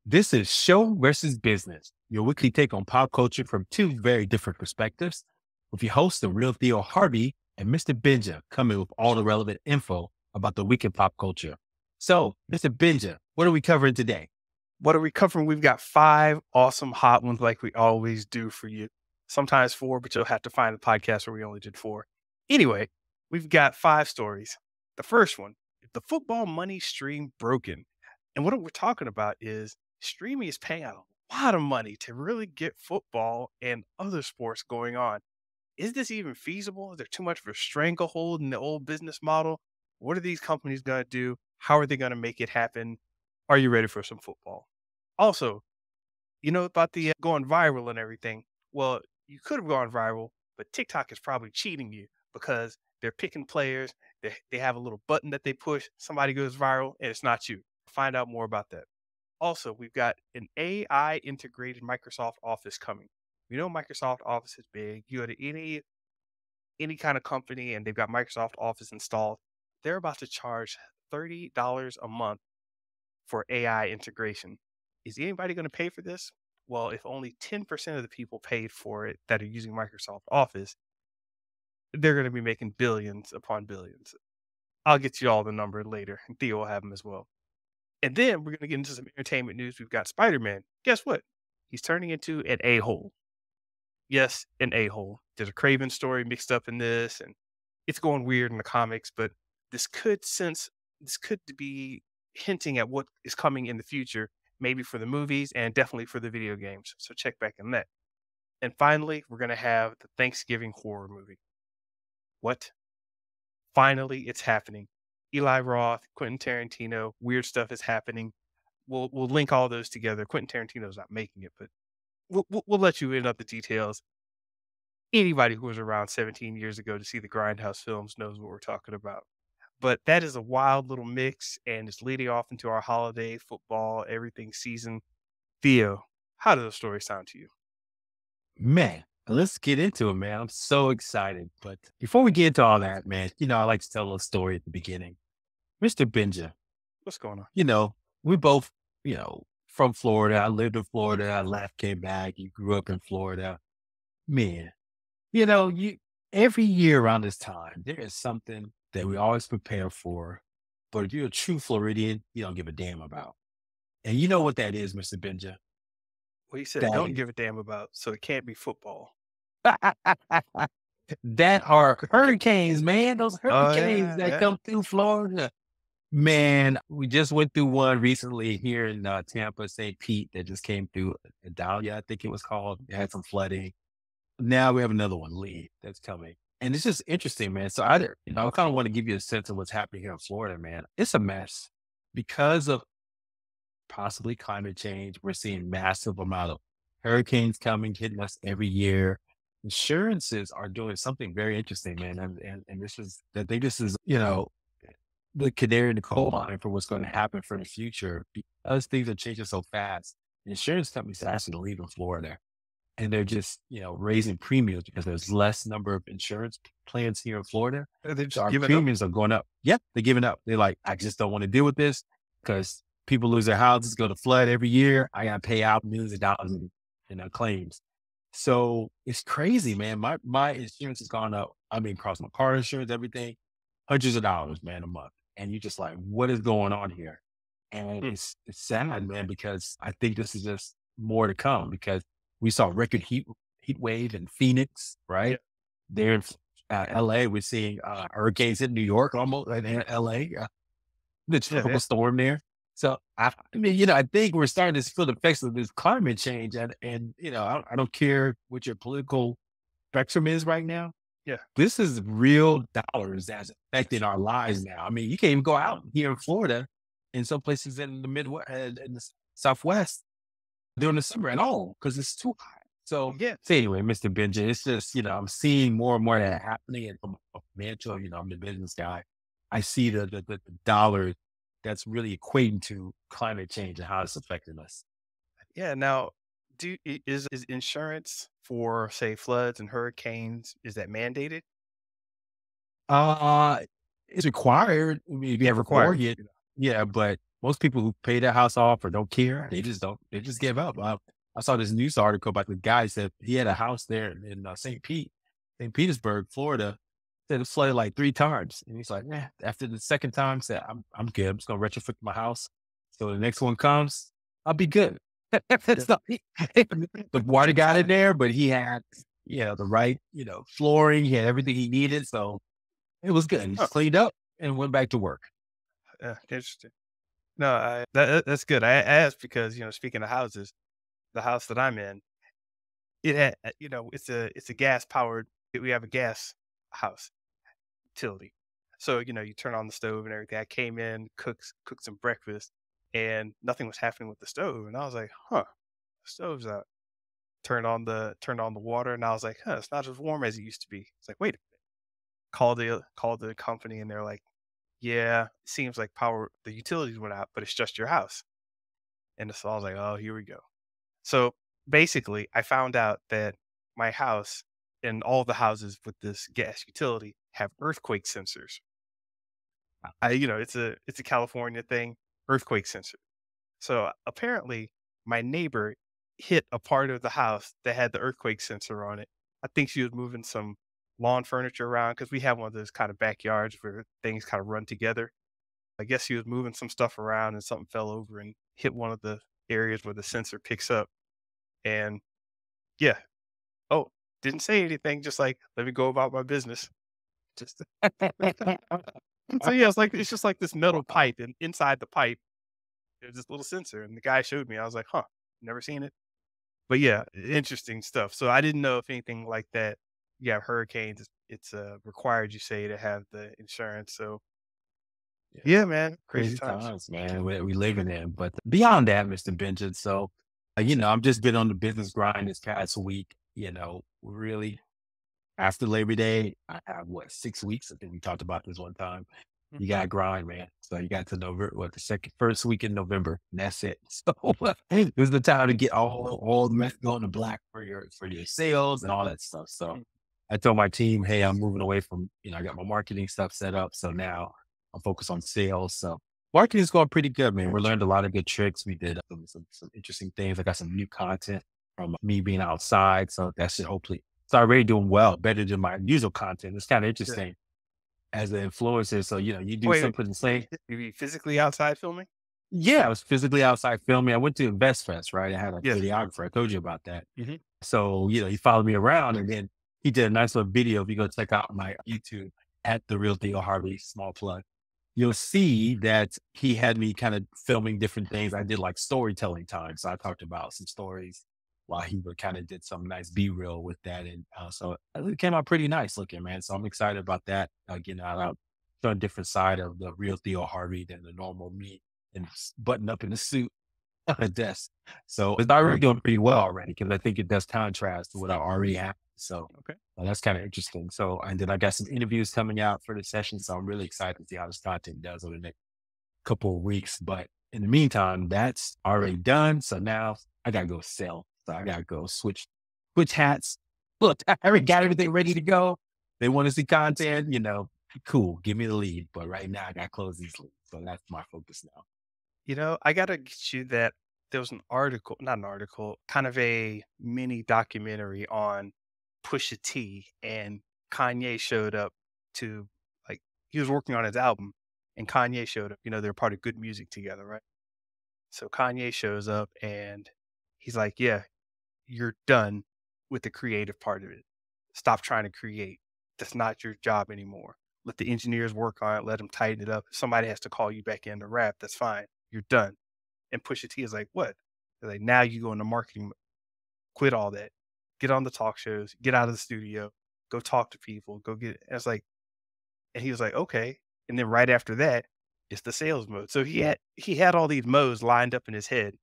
This is Show versus Business, your weekly take on pop culture from two very different perspectives, with your hosts, the real Theo Harvey and Mr. Benja, coming with all the relevant info about the week in pop culture. So, Mr. Benja, what are we covering today? What are we covering? We've got 5 awesome hot ones like we always do for you. Sometimes 4, but you'll have to find the podcast where we only did 4. Anyway, we've got 5 stories. The first one, the football money stream broken. And what we're talking about is streaming is paying out a lot of money to really get football and other sports going on. Is this even feasible? Is there too much of a stranglehold in the old business model? What are these companies going to do? How are they going to make it happen? Are you ready for some football? Also, you know about the going viral and everything. Well, you could have gone viral, but TikTok is probably cheating you because they're picking players. They have a little button that they push. Somebody goes viral, and it's not you. Find out more about that. Also, we've got an AI integrated Microsoft Office coming. You know, Microsoft Office is big. You go to any kind of company, and they've got Microsoft Office installed. They're about to charge $30 a month for AI integration. Is anybody going to pay for this? Well, if only 10% of the people paid for it that are using Microsoft Office, they're going to be making billions upon billions. I'll get you all the number later, and Theo will have them as well. And then we're going to get into some entertainment news. We've got Spider Man. Guess what? He's turning into an a hole. Yes, an a hole. There's a Craven story mixed up in this, and it's going weird in the comics, but this could be hinting at what is coming in the future, maybe for the movies and definitely for the video games. So check back on that. And finally, we're gonna have the Thanksgiving horror movie. What? Finally, it's happening. Eli Roth, Quentin Tarantino, weird stuff is happening. We'll link all those together. Quentin Tarantino's not making it, but we'll let you in on the details. Anybody who was around 17 years ago to see the Grindhouse films knows what we're talking about. But that is a wild little mix, and it's leading off into our holiday football, everything season. Theo, how do those stories sound to you? Man, let's get into it, man. I'm so excited. But before we get into all that, man, I like to tell a story at the beginning. Mr. Benja, What's going on? you know, we both, from Florida. I lived in Florida. I left, came back. You grew up in Florida. Man, you every year around this time, there is something that we always prepare for. But if you're a true Floridian, you don't give a damn about. And you know what that is, Mr. Benja? Well, you said That don't is give a damn about, so it can't be football. that are hurricanes, man. Those Oh hurricanes yeah, that yeah. come through Florida. Man, we just went through one recently here in Tampa, St. Pete, that just came through. Dahlia, I think it was called. It had some flooding. Now we have another one, Lee, that's coming. And it's just interesting, man. So I kind of want to give you a sense of what's happening here in Florida, man. It's a mess because of possibly climate change. We're seeing massive amount of hurricanes coming, hitting us every year. Insurances are doing something very interesting, man. And this is that they this is, the canary in the coal mine for what's going to happen for the future because things are changing so fast. Insurance companies are actually leaving Florida and they're just, raising premiums because there's less number of insurance plans here in Florida. They're So just our giving up. premiums are going up. Yep, they're giving up. They're like, I just don't want to deal with this because people lose their houses, go to flood every year. I got to pay out millions of dollars in claims. So it's crazy, man. My insurance has gone up. I mean, across my car insurance, everything, hundreds of dollars, man, a month. And you're just like, what is going on here? And Hmm. it's sad, man, because I think this is just more to come because we saw record heat wave in Phoenix, Yeah, right? There in LA, we're seeing hurricanes in New York, almost in LA, the yeah, tropical yeah. storm there. So I mean, I think we're starting to feel the effects of this climate change, and I don't care what your political spectrum is right now. Yeah. This is real dollars that's affecting our lives now. I mean, you can't even go out here in Florida, in some places in the Midwest, in the Southwest during the summer at all because it's too hot. Yeah. So anyway, Mr. Benja, it's just, I'm seeing more and more of that happening. And from a financial, I'm the business guy. I see the dollar that's really equating to climate change and how it's affecting us. Yeah. Now, is insurance for say floods and hurricanes is that mandated? Uh, it's required. I mean, if you It's have a required. mortgage, yeah, but most people who pay their house off or don't care, they just don't. They just give up. I saw this news article about the guy said he had a house there in St. Petersburg, Florida. Said it flooded like 3 times, and he's like, "Yeah." After the second time, said, "I'm good. I'm just gonna retrofit my house, so the next one comes, I'll be good." Yeah. So the water got in there, but he had the right flooring. He had everything he needed, so it was good. He Huh. just cleaned up and went back to work. Yeah. Interesting. No, that's good. I asked because, speaking of houses, the house that I'm in, it had, it's a gas powered. We have a gas house utility, so you turn on the stove and everything. I came in, cooked some breakfast, and nothing was happening with the stove, and I was like, huh, the stove's out. Turned on the water, and I was like, huh, it's not as warm as it used to be. It's like, wait a minute. Called the company, and they're like, yeah, it seems like the utilities went out, but it's just your house. And so I was like, oh, here we go. So basically, I found out that my house and all the houses with this gas utility have earthquake sensors. It's a California thing, earthquake sensor. So apparently, my neighbor hit a part of the house that had the earthquake sensor on it. I think she was moving some lawn furniture around because we have one of those kind of backyards where things kind of run together. I guess she was moving some stuff around and something fell over and hit one of the areas where the sensor picks up. And yeah, oh, didn't say anything, just like, let me go about my business. Just so yeah, it's just like this metal Wow. pipe, and inside the pipe, there's this little sensor. And the guy showed me. I was like, huh, never seen it. But yeah, interesting stuff. So I didn't know if anything like that. Yeah, hurricanes, it's required, you say, to have the insurance. So Yeah. yeah, man, crazy Crazy times. times, man, we living in. But beyond that, Mr. Benjamin, so I've just been on the business grind this past week. Really after Labor Day, I have what 6 weeks. I think we talked about this one time. Mm. You got to grind, man. So you got to November, what first week in November, and that's it. So it was the time to get all the mess going to black for your sales and all that stuff. So Mm. I told my team, hey, I'm moving away from I got my marketing stuff set up. So now I'm focused on sales. So marketing is going pretty good, man. We learned a lot of good tricks. We did some interesting things. I got some new content from me being outside. So that should hopefully it's already doing well, better than my usual content. It's kind of Yeah. interesting as an influencer. So, you do Wait, wait. something and say, You be physically outside filming? yeah, I was physically outside filming. I went to Invest Fest, right? I had a Yeah. videographer. I told you about that. Hmm. So, he followed me around and then he did a nice little video. If you go check out my YouTube at the real Theo Harvey, small plug, you'll see that he had me kind of filming different things. I did like storytelling time. So I talked about some stories while he would kind of did some nice B-reel with that. And so it came out pretty nice looking, man. So I'm excited about that. Getting out showing a different side of the real Theo Harvey than the normal me and button up in the suit on a desk. So it's already doing pretty well already because I think it does contrast to what I already have. So Okay. that's kind of interesting. So, and then I got some interviews coming out for the session. So I'm really excited to see how this content does over the next couple of weeks. But in the meantime, that's already done. So now I gotta go sell. So I gotta go switch hats. Look, I already got everything ready to go. They want to see content, cool. Give me the lead. But right now I gotta close these leads. So that's my focus now. I gotta get you that there was an article, not an article, kind of a mini documentary on Pusha T, and Kanye showed up to, like, he was working on his album and Kanye showed up. They're part of Good Music together, right? So Kanye shows up and he's like, yeah, you're done with the creative part of it. Stop trying to create. That's not your job anymore. Let the engineers work on it. Let them tighten it up. If somebody has to call you back in to rap, that's fine. You're done. And Pusha T is like, "What?" They're like, "Now you go into marketing. Quit all that. Get on the talk shows. Get out of the studio. Go talk to people. Go get." And it's like, and he was like, "Okay." And then right after that, it's the sales mode. So he had all these modes lined up in his head,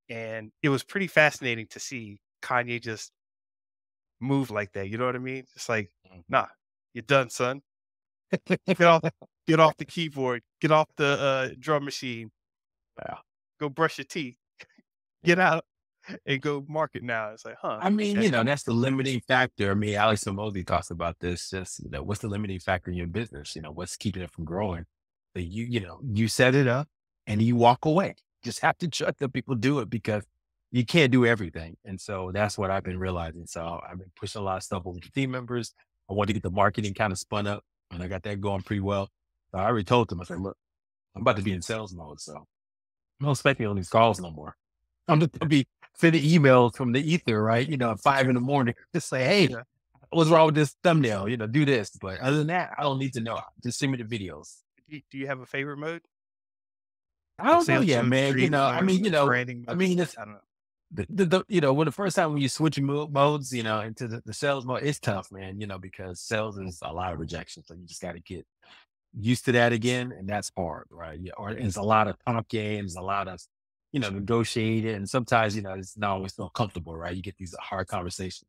and it was pretty fascinating to see Kanye just move like that. You know what I mean? It's like, Mhm. nah, you're done, son. Get off, get off the keyboard. Get off the drum machine. Yeah. Go brush your teeth. Get out and go market now. It's like, huh? I mean, Okay. that's the limiting factor. I mean, Alex Mosey talks about this. Just, what's the limiting factor in your business? What's keeping it from growing? You set it up. and you walk away. Just have to trust that people do it because you can't do everything. And so that's what I've been realizing. So I've been pushing a lot of stuff over to team members. I want to get the marketing kind of spun up, and I got that going pretty well. So I already told them, I said, look, I'm about to be in sales mode. So I'm not expecting on these calls no more. I'm just gonna be sending emails from the ether, right? At 5 in the morning, just say, hey, Yeah. what's wrong with this thumbnail? Do this. But other than that, I don't need to know. Just send me the videos. Do you have a favorite mode? I Like don't know sales yet, mode, man. creative mode, branding mode? It's I don't know. when the first time when you switch modes, into the sales mode, it's tough, man. Because sales is a lot of rejection, so you just got to get used to that again, and that's hard, right? Yeah, or it's a lot of talk games, a lot of negotiating, and sometimes it's not always so comfortable, right? You get these hard conversations,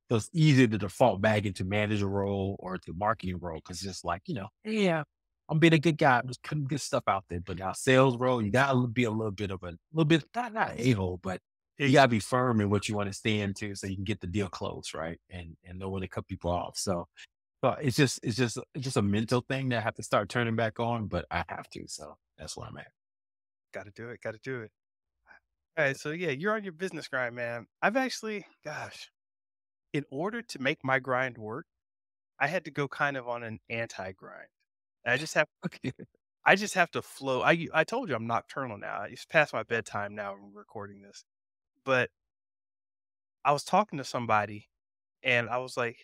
so it's easy to default back into manager role or to marketing role because it's just like yeah, I'm being a good guy, I'm just putting good stuff out there. But now sales role, you gotta be a little bit of a little bit not a hole, but you gotta be firm in what you want to stand to so you can get the deal closed, right? And know when to cut people off. So it's just a mental thing that I have to start turning back on, but I have to. So that's where I'm at. Gotta do it, gotta do it. Alright, so yeah, you're on your business grind, man. I've actually gosh, in order to make my grind work, I had to go kind of on an anti-grind. I just have Okay. I just have to flow. I told you I'm nocturnal now. It's past my bedtime now when we're recording this. But I was talking to somebody and I was like,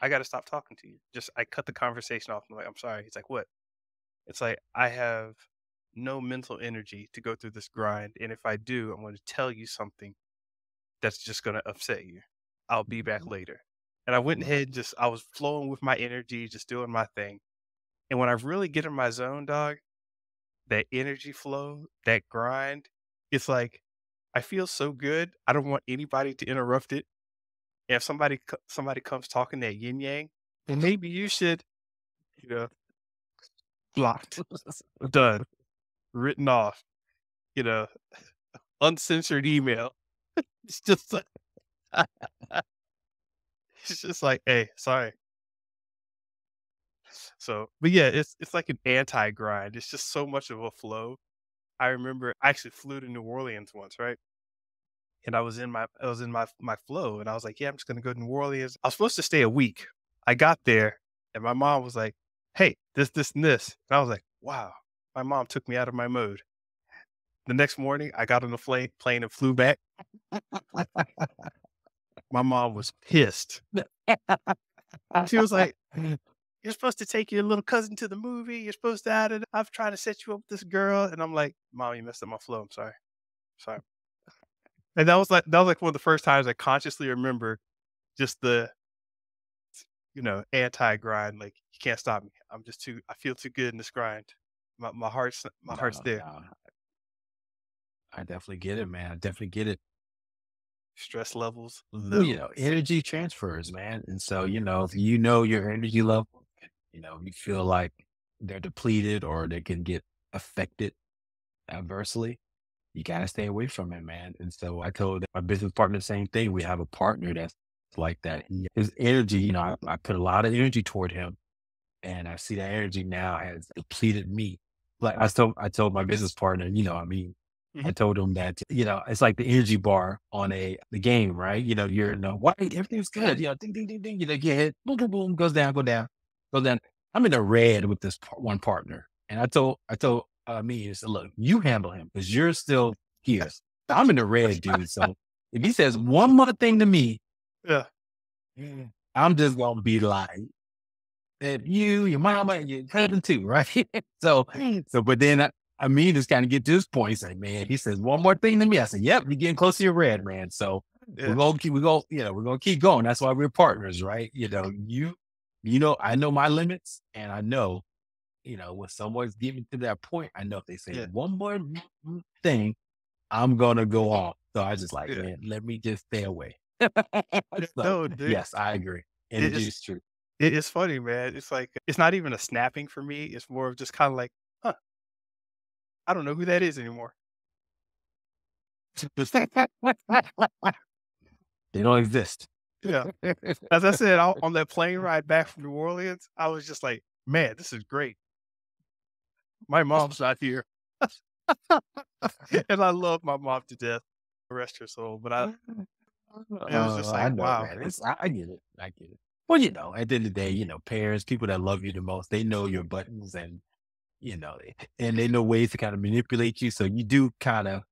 "I gotta stop talking to you." Just I cut the conversation off. I'm like, "I'm sorry." He's like, "What?" It's like, "I have no mental energy to go through this grind, and if I do, I'm gonna tell you something that's just gonna upset you. I'll be back Mhm. later." And I went Right. ahead and just I was flowing with my energy, just doing my thing. And when I really get in my zone, dog, that energy flow, that grind, it's like I feel so good. I don't want anybody to interrupt it. If somebody comes talking that yin yang, then maybe you should, you know, blocked, done, written off, you know, uncensored email. It's just like it's just like, hey, sorry. So, but yeah, it's like an anti grind. It's just so much of a flow. I remember I actually flew to New Orleans once, right? And I was in my flow, and I was like, "Yeah, I'm just gonna go to New Orleans." I was supposed to stay a week. I got there, and my mom was like, "Hey, this, and this." And I was like, "Wow." My mom took me out of my mode. The next morning, I got on the plane and flew back. My mom was pissed. She was like, "You're supposed to take your little cousin to the movie. You're supposed to add it. I've tried to set you up with this girl." And I'm like, "Mom, you messed up my flow. I'm sorry. Sorry." And that was like one of the first times I consciously remember just the anti-grind, like, "You can't stop me. I feel too good in this grind." My heart's No, there. no, I definitely get it, man. I definitely get it. Stress levels Well, low. energy transfers, man. And so, if you know your energy level, you feel like they're depleted or they can get affected adversely, you gotta stay away from it, man. And so I told my business partner the same thing. We have a partner that's like that. His energy, I put a lot of energy toward him, and I see that energy now has depleted me. Like I told my business partner, I Mhm. told him that, it's like the energy bar on the game, right? You're in the white, everything's good, ding, ding, ding, ding, get hit, boom, boom, boom, goes down, go down, goes down. I'm in the red with this one partner. And I told me, I said, look, you handle him because you're still here. I'm in the red, dude. So if he says one more thing to me, Yeah, I'm just gonna be like, that you, your mama, and your cousin too, right? so, but then just kind of get to this point. He's like, man, he says one more thing to me. I said, yep, you're getting close to your red, man. So yeah, we're gonna keep going. That's why we're partners, right? I know my limits, and I know, when someone's getting to that point, I know if they say yeah, one more thing, I'm gonna go off. So I just like, yeah. man, let me just stay away. Yeah, so no, dude, yes, I agree. it Energy is is true. it's funny, man. It's like it's not even a snapping for me. It's more of just kinda like, "Huh, I don't know who that is anymore." They don't exist. Yeah. As I said, on that plane ride back from New Orleans, I was just like, "Man, this is great. My mom's not here." And I love my mom to death, rest her soul, but it was just I like, know, wow. man. I get it. I get it. Well, at the end of the day, parents, people that love you the most, they know your buttons and and they know ways to kind of manipulate you. So you do kind of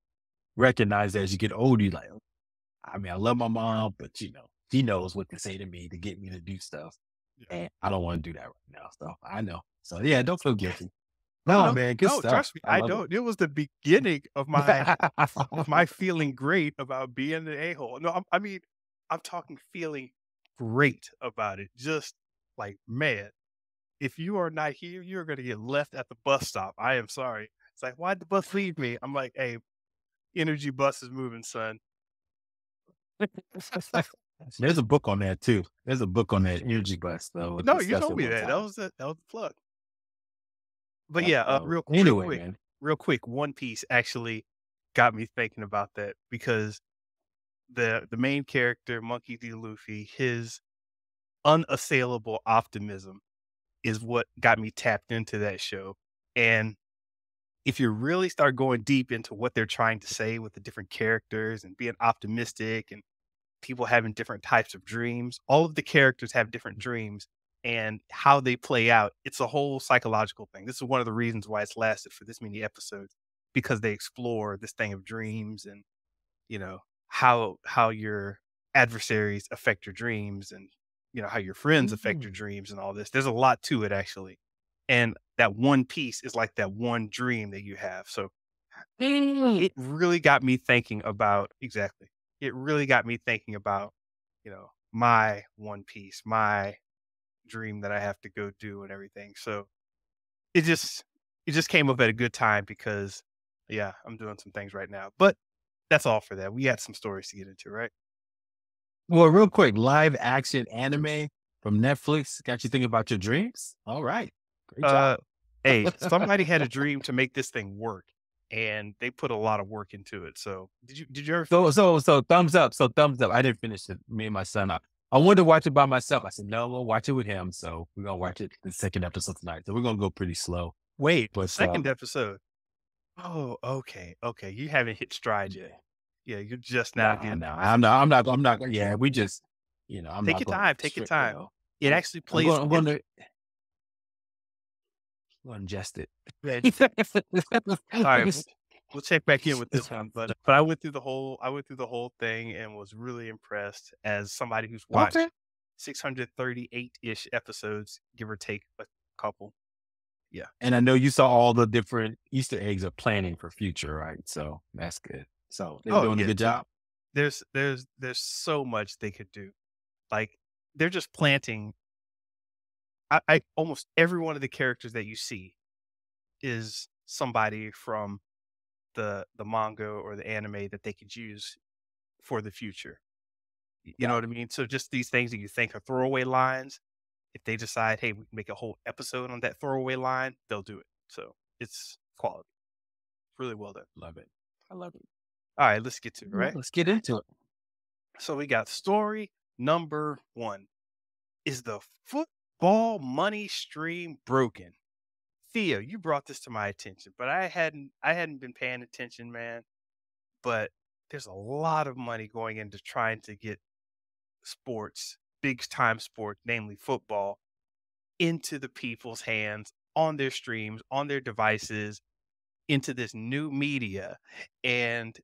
recognize as you get older, you're like, "Oh, I mean, I love my mom, but she knows what to say to me to get me to do stuff. Yeah. And I don't want to do that right now. So I know. So yeah, don't feel guilty. Oh, No, no. man, good No, stuff. trust me, I I love it. don't. It was the beginning of my feeling great about being an a-hole. No, I mean, I'm talking feeling great about it. Just like, man, if you are not here, you're gonna get left at the bus stop. I am sorry. It's like, "Why'd the bus leave me?" I'm like, "Hey, energy bus is moving, son." There's a book on that too. There's a book on that energy bus. So we'll No, you discuss told it me one that. That time. was the plug. But yeah, Anyway, man. real quick, One Piece actually got me thinking about that because the main character, Monkey D. Luffy, his unassailable optimism is what got me tapped into that show. And if you really start going deep into what they're trying to say with the different characters and being optimistic and people having different types of dreams, all of the characters have different dreams and how they play out. It's a whole psychological thing. This is one of the reasons why it's lasted for this many episodes because they explore this thing of dreams and you know, how your adversaries affect your dreams and, how your friends affect your Mhm. dreams and all this. There's a lot to it actually. And that one piece is like that one dream that you have. So it really got me thinking about exactly. It really got me thinking about, my one piece, my dream that I have to go do and everything. So it just it just came up at a good time because yeah, I'm doing some things right now. But that's all for that. We had some stories to get into, right? Well, real quick, live action anime from Netflix got you thinking about your dreams? All right. Great job. Uh, hey, somebody had a dream to make this thing work, and they put a lot of work into it. So, did you ever So finish it? so so thumbs up. So thumbs up. I didn't finish it. Me and my son. I wanted to watch it by myself. I said, no, we'll watch it with him. So we're gonna watch it the second episode tonight. So we're gonna go pretty slow. Wait, the But second episode. Oh, okay, okay. You haven't hit stride yet. yeah. Yeah, you're just now Nah, getting. no. I'm not yeah, we just I'm Take not your gonna time. Take your strict, time. It actually I'm plays. going I'm It, gonna ingest it. man, all right, we'll check back in with this one. But I went through the whole thing and was really impressed as somebody who's Okay. watched 638-ish episodes, give or take a couple. Yeah. And I know you saw all the different Easter eggs of planning for future, right? So that's good. So they're Oh doing a yeah. good job. There's so much they could do. Like they're just planting. I almost every one of the characters that you see is somebody from the manga or the anime that they could use for the future. You know Yeah. what I mean? So just these things that you think are throwaway lines, if they decide, hey, we can make a whole episode on that throwaway line, they'll do it. So it's quality. Really well done. Love it. I love it. All right, let's get to it, Well, right? let's get into it. So we got story number one. Is the football money stream broken? Theo, you brought this to my attention, but I hadn't been paying attention, man. But there's a lot of money going into trying to get sports, big time sport, namely football, into the people's hands on their streams, on their devices, into this new media. And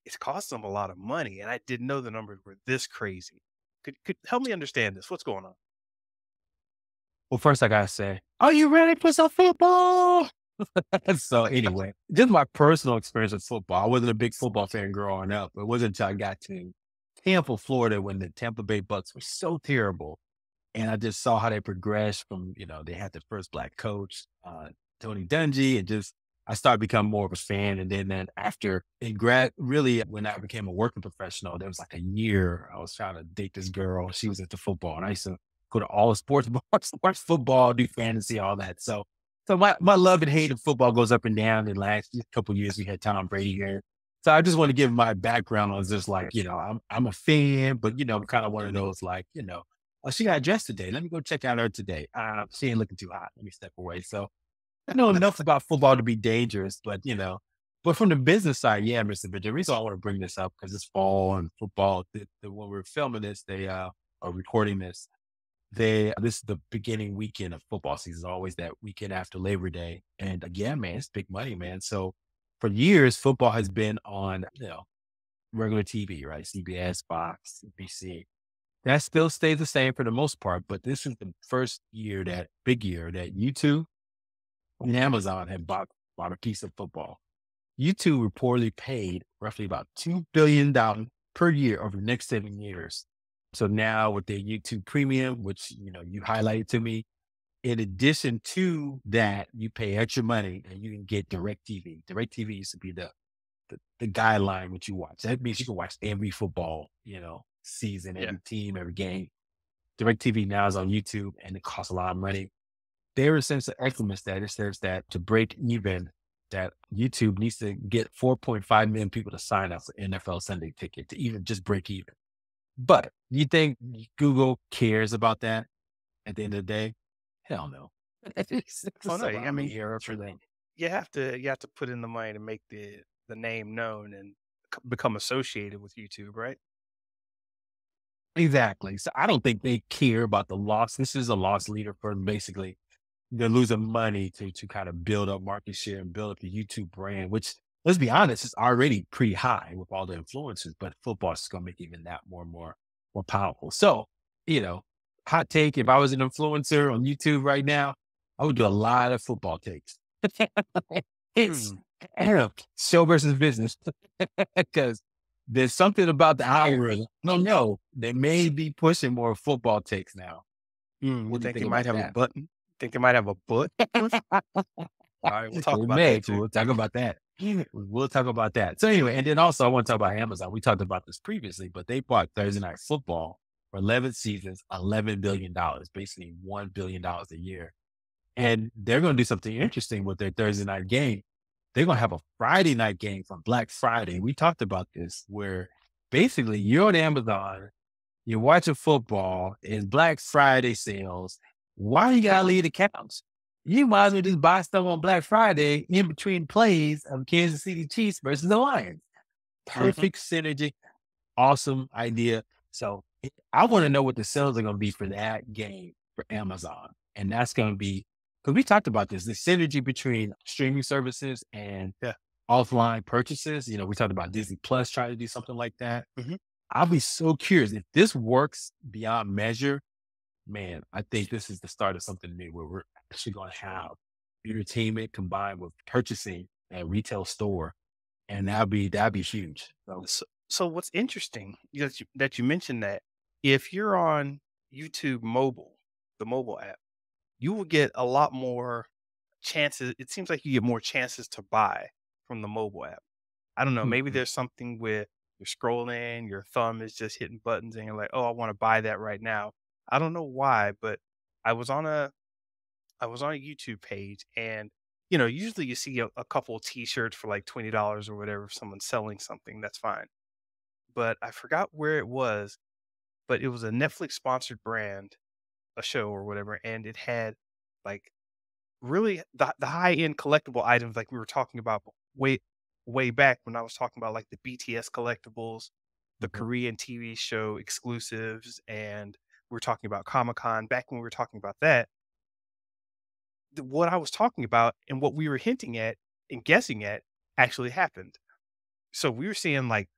it's cost them a lot of money. And I didn't know the numbers were this crazy. Could help me understand this. What's going on? Well, first I gotta say, are you ready for some football? So anyway, just my personal experience with football. I wasn't a big football fan growing up. It wasn't until I got to Tampa, Florida, when the Tampa Bay Bucks were so terrible. And I just saw how they progressed from, they had the first black coach, Tony Dungy, and just I started becoming more of a fan. And then after in really when I became a working professional, there was like a year I was trying to date this girl. She was into football, and I used to go to all the sports bars, watch football, do fantasy, all that. So my love and hate of football goes up and down. And last couple of years we had Tom Brady here. So I just want to give my background on just like, I'm a fan, but I'm kind of one of those like, oh, she got dressed today. Let me go check out her today. She ain't looking too hot. Let me step away. So I know enough about football to be dangerous, but but from the business side, yeah, Mr. But the reason I want to bring this up because it's fall and football. When we're filming this, they are recording this. This is the beginning weekend of football season, always that weekend after Labor Day. And again, man, it's big money, man. So for years, football has been on regular TV, right? CBS, Fox, NBC. That still stays the same for the most part, but this is the first year that big year that YouTube and Amazon have bought a piece of football. YouTube reportedly paid roughly about $2 billion per year over the next 7 years. So now with their YouTube Premium, which you highlighted to me, in addition to that, you pay extra money and you can get Direct TV. Direct TV used to be the guideline what you watch. That means you can watch every football, season, Yeah. every team, every game. Direct TV now is on YouTube and it costs a lot of money. There is since the estimates that it says that to break even, that YouTube needs to get 4.5 million people to sign up for NFL Sunday Ticket to even just break even. But you think Google cares about that at the end of the day? Hell no. It's Oh a no, I salami mean, here for them. you have to put in the money to make the name known and become associated with YouTube, right? Exactly. So I don't think they care about the loss. This is a loss leader for them, basically. They're losing money to kind of build up market share and build up the YouTube brand, which let's be honest, is already pretty high with all the influencers, but football is gonna make even that more powerful. So, you know, hot take, if I was an influencer on YouTube right now, I would do a lot of football takes. It's Hmm. show versus business. Because there's something about the algorithm. No, no, they may be pushing more football takes now. You What do you think think they might about have a that? button? Think they might have a butt push? All right, we'll talk We about may. that too. We'll talk about that. We'll talk about that. So anyway, and then also I want to talk about Amazon. We talked about this previously, but they bought Thursday Night Football for 11 seasons, $11 billion, basically $1 billion a year. And they're going to do something interesting with their Thursday night game. They're going to have a Friday night game for Black Friday. We talked about this, where basically you're on Amazon, you're watching football, it's Black Friday sales. Why you gotta leave the couch? You might as well just buy stuff on Black Friday in between plays of Kansas City Chiefs versus the Lions. Mhm. Perfect synergy. Awesome idea. So I want to know what the sales are going to be for that game for Amazon. And that's going to be, because we talked about this, the synergy between streaming services and Yeah. offline purchases. We talked about Disney Plus trying to do something like that. Mhm. I'll be so curious if this works beyond measure. Man, I think this is the start of something new where we're actually going to have entertainment combined with purchasing at retail store, and that'd be huge. So, So what's interesting that you mentioned that if you're on YouTube mobile, the mobile app, you will get a lot more chances. It seems like you get more chances to buy from the mobile app. I don't know, maybe mhm, there's something with you're scrolling, your thumb is just hitting buttons and you're like, "Oh, I want to buy that right now." I don't know why, but I was on a I was on a YouTube page and usually you see a couple of t-shirts for like $20 or whatever if someone's selling something, that's fine. But I forgot where it was, but it was a Netflix sponsored brand, a show or whatever, and it had like really the high end collectible items like we were talking about way back when I was talking about like the BTS collectibles, the mhm. Korean TV show exclusives, and we were talking about Comic Con. Back when we were talking about that, what I was talking about and what we were hinting at and guessing at actually happened. So we were seeing like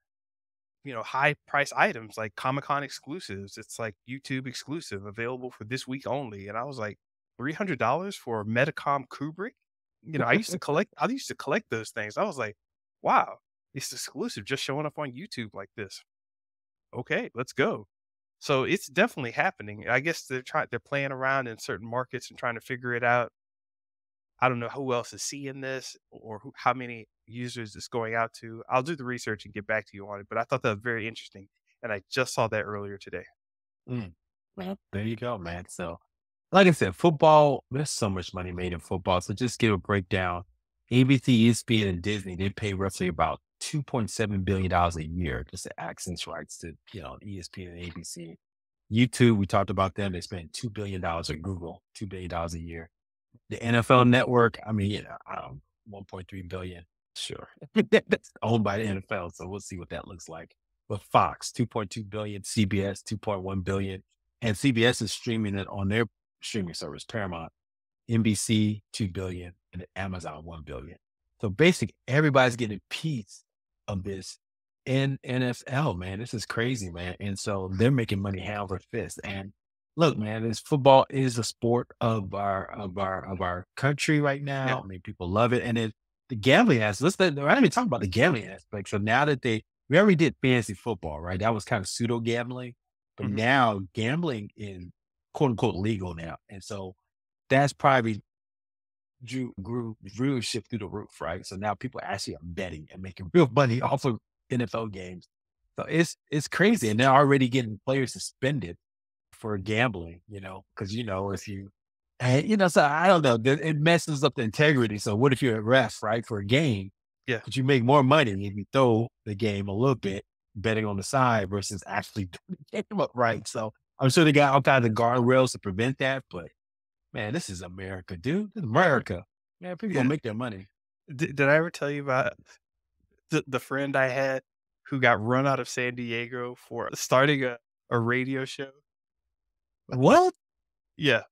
high price items like Comic Con exclusives. It's like YouTube exclusive, available for this week only. And I was like, $300 for a Metacom Kubrick? I used to collect those things. I was like, wow, it's exclusive just showing up on YouTube like this. Okay, let's go. So it's definitely happening. I guess they're playing around in certain markets and trying to figure it out. I don't know who else is seeing this or how many users it's going out to. I'll do the research and get back to you on it, but I thought that was very interesting, and I just saw that earlier today. Mm. Well, there you go, man. So, like I said, football, there's so much money made in football. So just give a breakdown. ABC, ESPN, and Disney, they pay roughly about $2.7 billion a year just to access rights to, ESPN and ABC. YouTube, we talked about them. They spend $2 billion at Google, $2 billion a year. The NFL network, I mean, I don't 1.3 billion. Sure. That's owned by the NFL. So we'll see what that looks like. But Fox, 2.2 billion, CBS, 2.1 billion. And CBS is streaming it on their streaming service, Paramount. NBC 2 billion and Amazon 1 billion. So basically everybody's getting a piece of this in NFL, man. This is crazy, man. And so they're making money hand over fist. And look, man, this football is a sport of our country right Yeah. now. I mean, people love it. And then the gambling aspect, I didn't even talk about the gambling aspect. So now that we already did fantasy football, right? That was kind of pseudo gambling, but Mhm. now gambling is quote unquote legal now. And so that's probably grew viewership through the roof, right? So now people actually are betting and making real money off of NFL games. So it's crazy, and they're already getting players suspended for gambling. Because if you, and, so I don't know, it messes up the integrity. So what if you're a ref, right, for a game? Yeah. Could you make more money if you throw the game a little bit betting on the side versus actually doing the game up right? So I'm sure they got all kinds of guardrails to prevent that, but man, this is America, dude. This is America. Man, people gonna Yeah. make their money. Did I ever tell you about the friend I had who got run out of San Diego for starting a radio show? What? Yeah.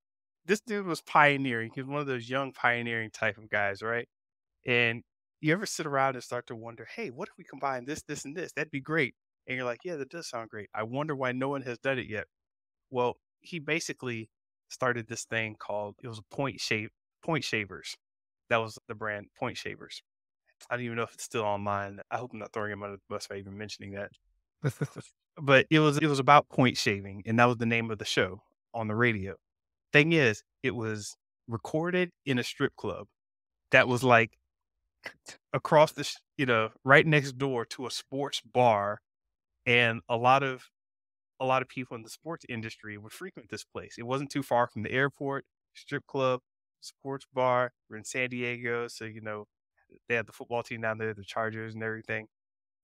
This dude was pioneering. He was one of those young pioneering type of guys, right? And you ever sit around and start to wonder, hey, what if we combine this, this, and this? That'd be great. And you're like, yeah, that does sound great. I wonder why no one has done it yet. Well, he basically started this thing called it was a point shavers. That was the brand Point Shavers. I don't even know if it's still online. I hope I'm not throwing him under the bus by even mentioning that. But it was about point shaving, and that was the name of the show on the radio. Thing is, it was recorded in a strip club that was like across right next door to a sports bar, and a lot of people in the sports industry would frequent this place. It wasn't too far from the airport, strip club, sports bar. We're in San Diego, so they had the football team down there, the Chargers and everything.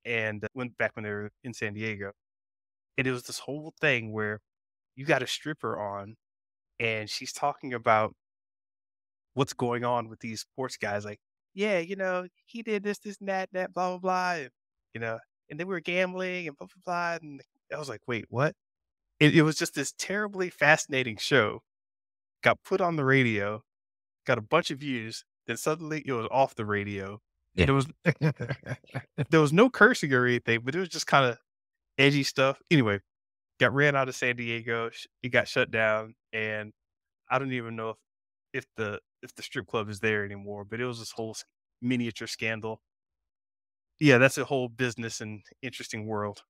And went back when they were in San Diego, and it was this whole thing where you got a stripper on, and she's talking about what's going on with these sports guys. Like, yeah, he did this, this, and that, blah, blah, blah. You know, and they were gambling and blah, blah, blah. And I was like, wait, what? It was just this terribly fascinating show, got put on the radio, got a bunch of views, then suddenly it was off the radio. Yeah. There was no cursing or anything, but it was just kind of edgy stuff. Anyway, got ran out of San Diego. It got shut down, and I don't even know if the strip club is there anymore. But it was this whole miniature scandal. Yeah, that's a whole business and interesting world.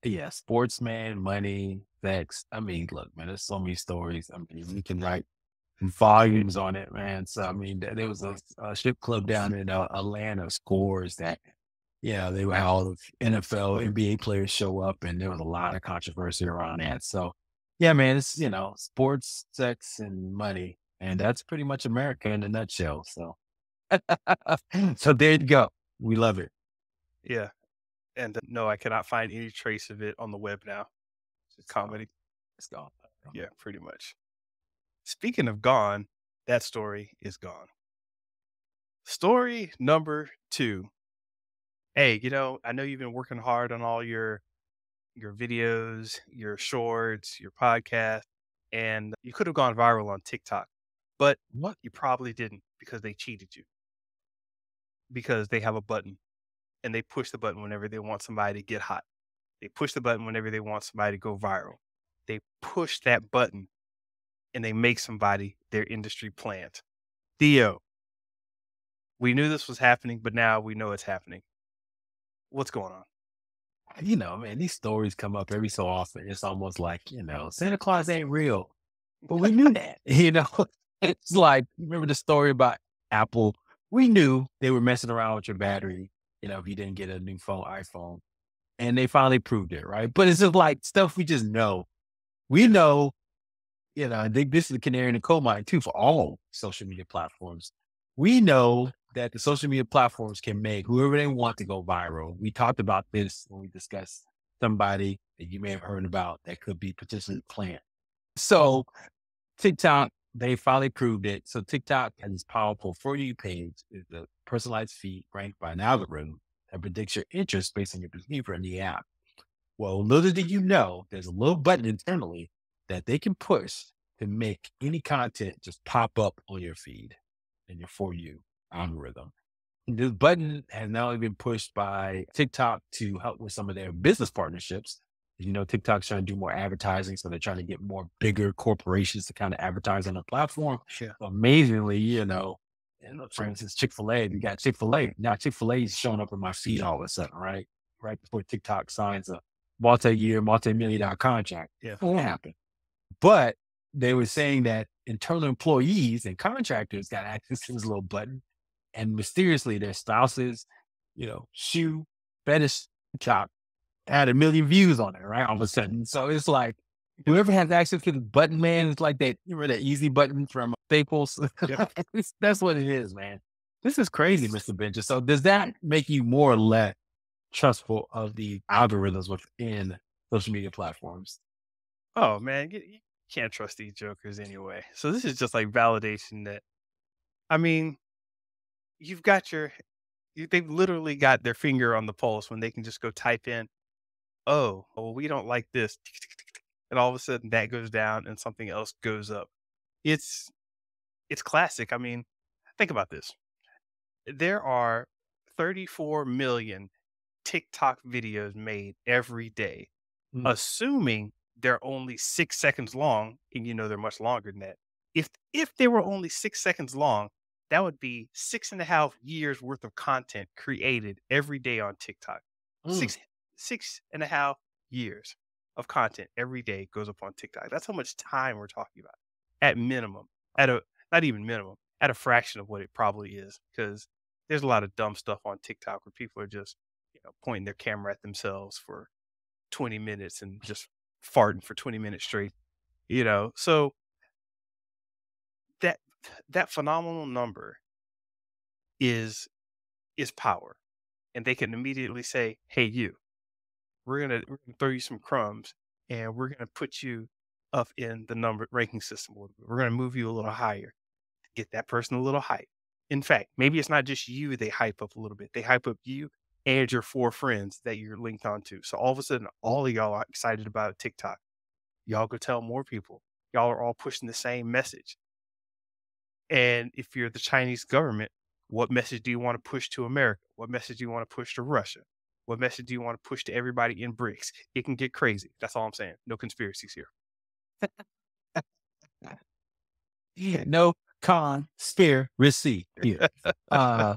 Yeah, sportsman, money, sex. I mean, look, man, there's so many stories. I mean, we can write volumes on it, man. So, I mean, there was a strip club down in Atlanta, Scores, that, they would have all the NFL, NBA players show up, and there was a lot of controversy around that. So, yeah, man, it's, sports, sex, and money. And that's pretty much America in a nutshell. So, so there you go. We love it. Yeah, and no, I cannot find any trace of it on the web now. It's gone. Comedy. It's gone. Yeah, pretty much. Speaking of gone, that story is gone. Story number two. Hey, I know you've been working hard on all your videos, your shorts, your podcast, and you could have gone viral on TikTok, but What? you probably didn't because they cheated you. Because they have a button and they push the button whenever they want somebody to get hot. They push the button whenever they want somebody to go viral. They push that button and they make somebody their industry plant. Theo, we knew this was happening, but now we know it's happening. What's going on? Man, these stories come up every so often. It's almost like, Santa Claus ain't real. But we knew that, It's like, remember the story about Apple? We knew they were messing around with your battery, if you didn't get a new iPhone. And they finally proved it, right? But it's just like stuff we just know. We know, I think this is the canary in the coal mine too for all social media platforms. We know that the social media platforms can make whoever they want to go viral. We talked about this when we discussed somebody that you may have heard about that could be potentially planned. So TikTok they finally proved it. So TikTok has this powerful For You page, is the personalized feed ranked by an algorithm that predicts your interest based on your behavior in the app. Well, little did you know, there's a little button internally that they can push to make any content just pop up on your feed and your For You algorithm. This button has now only been pushed by TikTok to help with some of their business partnerships. TikTok's trying to do more advertising, so they're trying to get more bigger corporations to kind of advertise on the platform. Yeah. Amazingly, for instance, Chick-fil-A, you got Chick-fil-A. Now Chick-fil-A is showing up in my feed all of a sudden, right? Right before TikTok signs a multi-year, multi-million-dollar contract. Yeah. What happened? But they were saying that internal employees and contractors got access to this little button, and mysteriously their spouses, shoe fetish shop had 1 million views on it, right? All of a sudden. So it's like whoever has access to the button, man, it's like that, you remember that easy button from Staples? Yep. That's what it is, man. This is crazy, Mr. Benja. So does that make you more or less trustful of the algorithms within social media platforms? Oh man, you can't trust these jokers anyway. So this is just like validation that I mean, you've got they've literally got their finger on the pulse when they can just go type in, "Oh, well, we don't like this," and all of a sudden that goes down and something else goes up. It's it's classic. I mean, think about this. There are 34 million TikTok videos made every day, Mm, assuming they're only 6 seconds long, and they're much longer than that. If they were only 6 seconds long, that would be 6.5 years worth of content created every day on TikTok. mm. 6.5 years of content every day goes up on TikTok. That's how much time we're talking about at minimum, at a not even minimum, at a fraction of what it probably is, because there's a lot of dumb stuff on TikTok where people are just, pointing their camera at themselves for 20 minutes and just farting for 20 minutes straight. So that that phenomenal number is power. And they can immediately say, "Hey, you, we're gonna throw you some crumbs and we're gonna put you up in the number ranking system a little bit. We're gonna move you a little higher, get that person a little hype." In fact, maybe it's not just you they hype up a little bit. They hype up you and your 4 friends that you're linked onto. So all of a sudden, all of y'all are excited about TikTok. Y'all go tell more people. Y'all are all pushing the same message. And if you're the Chinese government, what message do you want to push to America? What message do you want to push to Russia? What message do you want to push to everybody in BRICS? It can get crazy. That's all I'm saying. No conspiracies here. Yeah, no conspiracy here. Uh,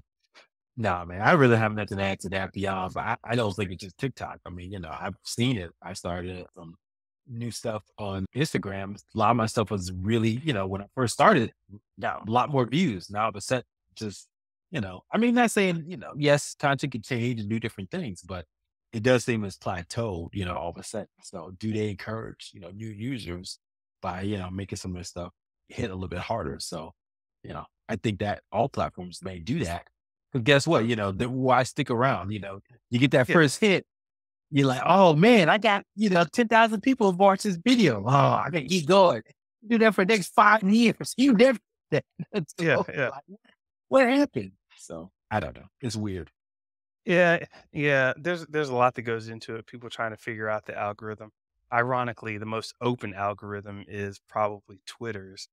nah, man, I really have nothing to add to that beyond, but I don't think it's just TikTok. I mean, I've seen it. I started some new stuff on Instagram. A lot of my stuff was really, when I first started, got a lot more views. Now, all of a sudden, just, I mean, not saying, yes, content can change and do different things, but it does seem it's plateaued, all of a sudden. So do they encourage, new users by, making some of this stuff hit a little bit harder? So, I think that all platforms may do that. Because guess what? Why stick around? You get that Yeah. first hit, you're like, oh man, I got, 10,000 people have watched this video. Oh, I can keep going. Do that for the next 5 years. You never did that. Yeah. So, Yeah. like, what happened? So I don't know. It's weird. Yeah. Yeah. There's a lot that goes into it. People trying to figure out the algorithm. Ironically, the most open algorithm is probably Twitter's.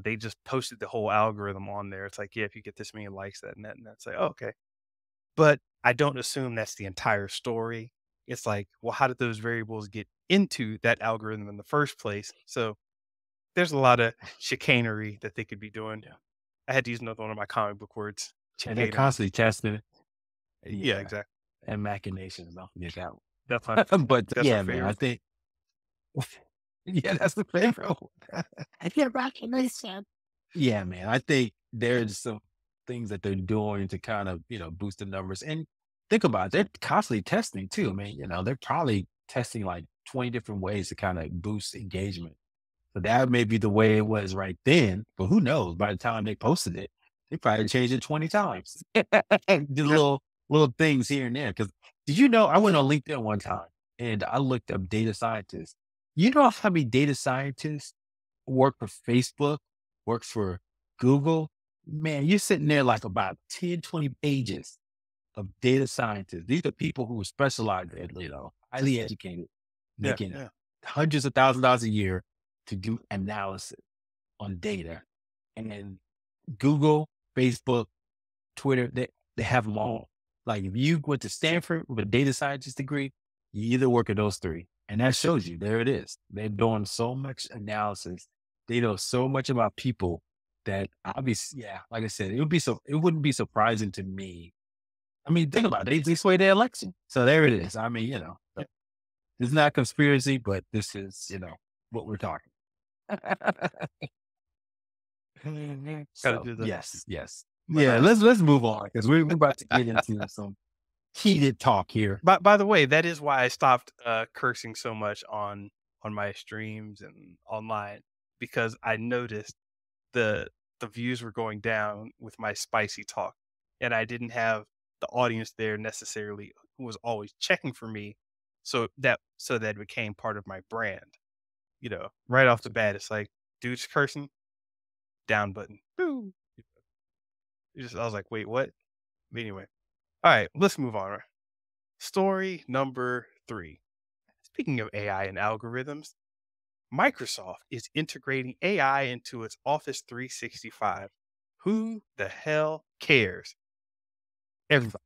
They just posted the whole algorithm on there. It's like, yeah, if you get this many likes, that and that, and that's like, oh, okay. But I don't assume that's the entire story. It's like, well, how did those variables get into that algorithm in the first place? So there's a lot of chicanery that they could be doing. Yeah. I had to use another one of my comic book words, And they're chicanery. constantly testing it. Yeah, Yeah. exactly. And machinations. Don't forget that That's my one. But that's my yeah, man, I favorite. think, yeah, that's the favorite one. If you're rocking this sound. Yeah, man. I think there's some things that they're doing to kind of, boost the numbers. And think about it, they're constantly testing too. I mean, they're probably testing like 20 different ways to kind of boost engagement. So that may be the way it was right then, but who knows? By the time they posted it, they probably changed it 20 times. Did Yeah. little things here and there. Because did you know I went on LinkedIn one time and I looked up data scientists. You know how many data scientists work for Facebook? works for Google, man, you're sitting there like about 10, 20 pages of data scientists. These are people who are specialized in, highly educated, Yeah. making Yeah. hundreds of thousands of dollars a year to do analysis on data. And then Google, Facebook, Twitter, they have them all. Like if you went to Stanford with a data scientist degree, you either work at those three. And that shows you, there it is. They're doing so much analysis. They know so much about people that obviously, yeah, like I said, it wouldn't be surprising to me. I mean, think about it. They swayed their election. So there it is. I mean, it's not conspiracy, but this is, what we're talking. Gotta So do the. yes. But, Yeah, let's move on because we're about to get into some heated talk here. By the way, that is why I stopped cursing so much on my streams and online, because I noticed the views were going down with my spicy talk, and I didn't have the audience there necessarily who was always checking for me, so that it became part of my brand. Right off the bat, it's like, dude's cursing, down button, boo. I was like, wait, what? But anyway, all right, let's move on. Story number 3. Speaking of AI and algorithms, Microsoft is integrating AI into its Office 365. Who the hell cares? Everybody.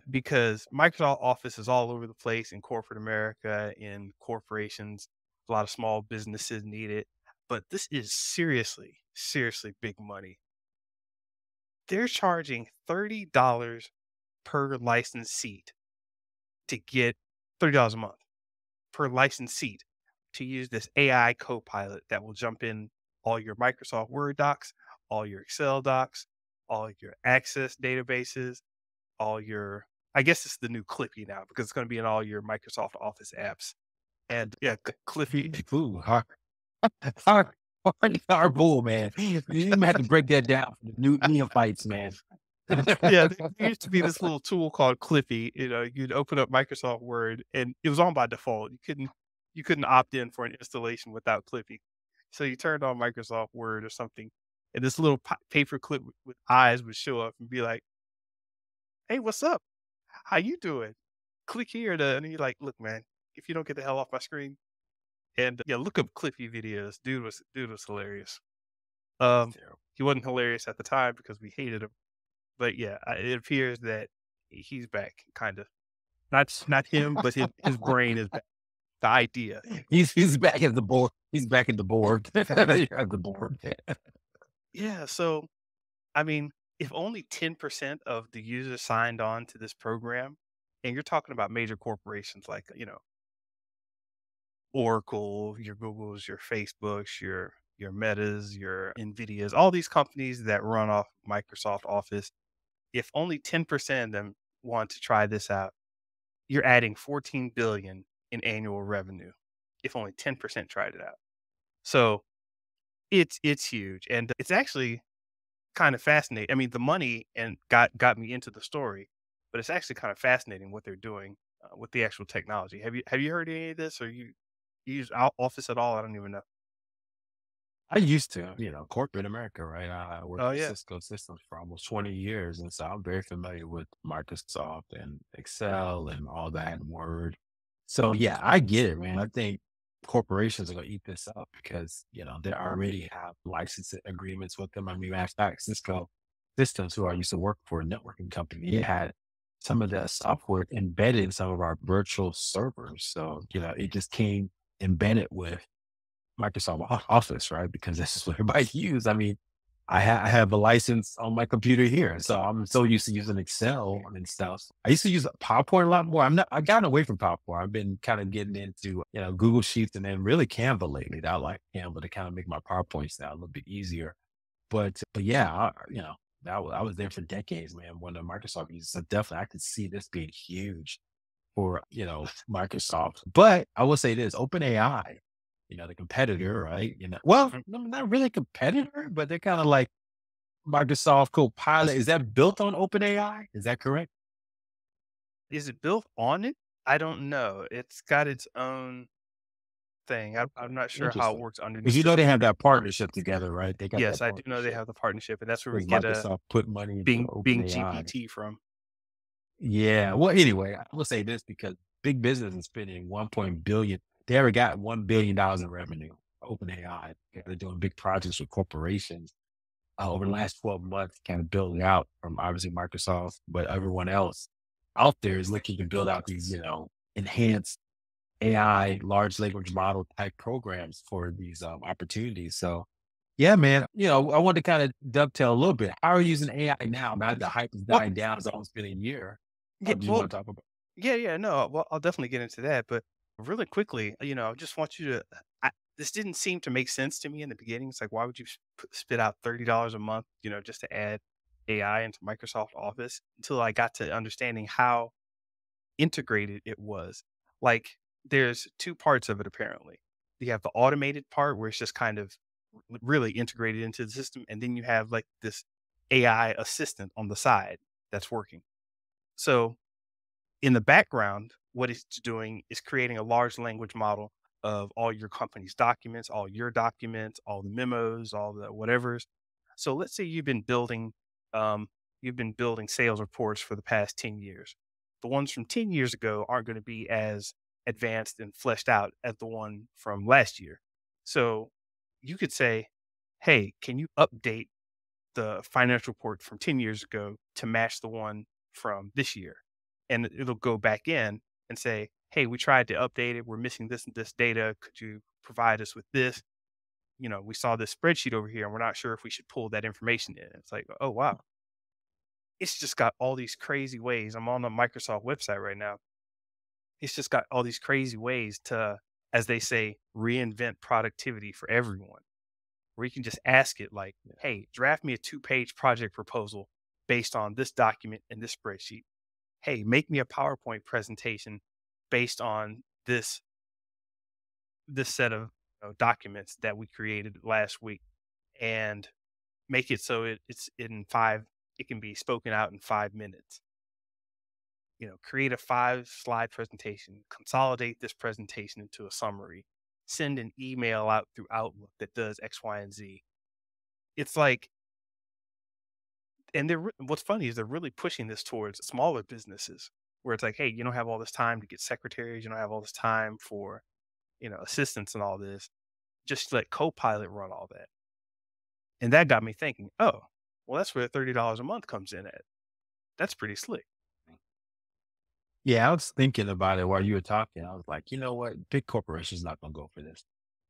Because Microsoft Office is all over the place in corporate America, in corporations. A lot of small businesses need it. But this is seriously, seriously big money. They're charging $30 per licensed seat to get $30 a month per licensed seat to use this AI co-pilot that will jump in all your Microsoft Word docs, all your Excel docs, all your Access databases, all your, I guess it's the new Clippy now because it's going to be in all your Microsoft Office apps. And yeah, Clippy. Ooh, hard bull, man. You might have to break that down for the new neophytes, man. Yeah, there used to be this little tool called Clippy. You'd open up Microsoft Word, and it was on by default. You couldn't opt in for an installation without Clippy. So you turned on Microsoft Word or something, and this little paper clip with eyes would show up and be like, "Hey, what's up? How you doing? Click here to," and you're like, "Look, man, if you don't get the hell off my screen." And yeah, look up Clippy videos. Dude was hilarious. Um, he wasn't hilarious at the time because we hated him. But yeah, it appears that he's back, kind of. Not him, but his brain is back. The idea. He's back at the board. He's back at the board. You're at the board. Yeah. So, I mean, if only 10% of the users signed on to this program, and you're talking about major corporations like, Oracle, your Googles, your Facebooks, your Metas, your Nvidias, all these companies that run off Microsoft Office, if only 10% of them want to try this out, you're adding 14 billion in annual revenue if only 10% tried it out. So it's huge, and it's actually kind of fascinating. I mean, the money and got me into the story, but it's actually kind of fascinating what they're doing with the actual technology. Have you heard any of this, or you use Office at all? I don't even know. I used to, corporate America, right? I worked Oh at yeah, Cisco Systems for almost 20 years. And so I'm very familiar with Microsoft and Excel and all that and Word. So yeah, I get it, man. I think corporations are going to eat this up because, they already have license agreements with them. I mean, matter of fact, Cisco Systems, who I used to work for, a networking company, it had some of the software embedded in some of our virtual servers. So, it just came embedded with Microsoft Office, right? Because that's what everybody uses. I mean, I have a license on my computer here, so I'm so used to using Excel and stuff. I used to use PowerPoint a lot more. I've gotten away from PowerPoint. I've been kind of getting into, Google Sheets and then really Canva lately. I like Canva to kind of make my PowerPoints now a little bit easier. But yeah, I was there for decades, man. When the Microsoft uses, so definitely I could see this being huge for, Microsoft. But I will say this, OpenAI, the competitor, right? Well, not really a competitor, but they're kind of like Microsoft Copilot. Is that built on OpenAI? Is that correct? is it built on it? I don't know. It's got its own. thing. I'm not sure how it Interesting. works Because underneath you the know they surface. have that partnership together, right? They got Yes, that I do know they partnership have the partnership, and that's where we because get Microsoft put money into Bing OpenAI. GPT from. Yeah. Well, anyway, I will say this because big business is spending 1 billion. They already got $1 billion in revenue. OpenAI. They're doing big projects with corporations over the last 12 months, kind of building out from obviously Microsoft, but everyone else out there is looking to build out these, enhanced AI, large language model type programs for these opportunities. So, yeah, man, I want to kind of dovetail a little bit. How are you using AI now? Now that the hype is Well, dying down, it's almost been a year. yeah, Do you well, want to talk about? yeah, no, well, I'll definitely get into that, but really quickly, I just want you to this didn't seem to make sense to me in the beginning. It's like, why would you spit out $30 a month, just to add AI into Microsoft Office until I got to understanding how integrated it was. Like, there's two parts of it apparently. You have the automated part where it's just kind of really integrated into the system, and then you have like this AI assistant on the side that's working. So in the background, what it's doing is creating a large language model of all your company's documents, all your documents, all the memos, all the whatevers. So let's say um, you've been building sales reports for the past 10 years. The ones from 10 years ago aren't going to be as advanced and fleshed out as the one from last year. So you could say, hey, can you update the financial report from 10 years ago to match the one from this year? And it'll go back in and say, hey, we tried to update it. We're missing this and this data. Could you provide us with this? We saw this spreadsheet over here and we're not sure if we should pull that information in. It's like, oh, wow. It's just got all these crazy ways. I'm on the Microsoft website right now. It's just got all these crazy ways to, as they say, reinvent productivity for everyone, where you can just ask it like, Yeah. hey, draft me a 2-page project proposal based on this document and this spreadsheet. Hey, make me a PowerPoint presentation based on this set of documents that we created last week, and make it so it's in five. It can be spoken out in 5 minutes. Create a 5-slide presentation, consolidate this presentation into a summary, send an email out through Outlook that does X, Y, and Z. It's like, and what's funny is they're really pushing this towards smaller businesses where it's like, hey, you don't have all this time to get secretaries, you don't have all this time for, assistants and all this. Just let Copilot run all that. And that got me thinking, oh, well, that's where $30 a month comes in at. That's pretty slick. Yeah, I was thinking about it while you were talking. I was like, you know what? Big corporations not going to go for this.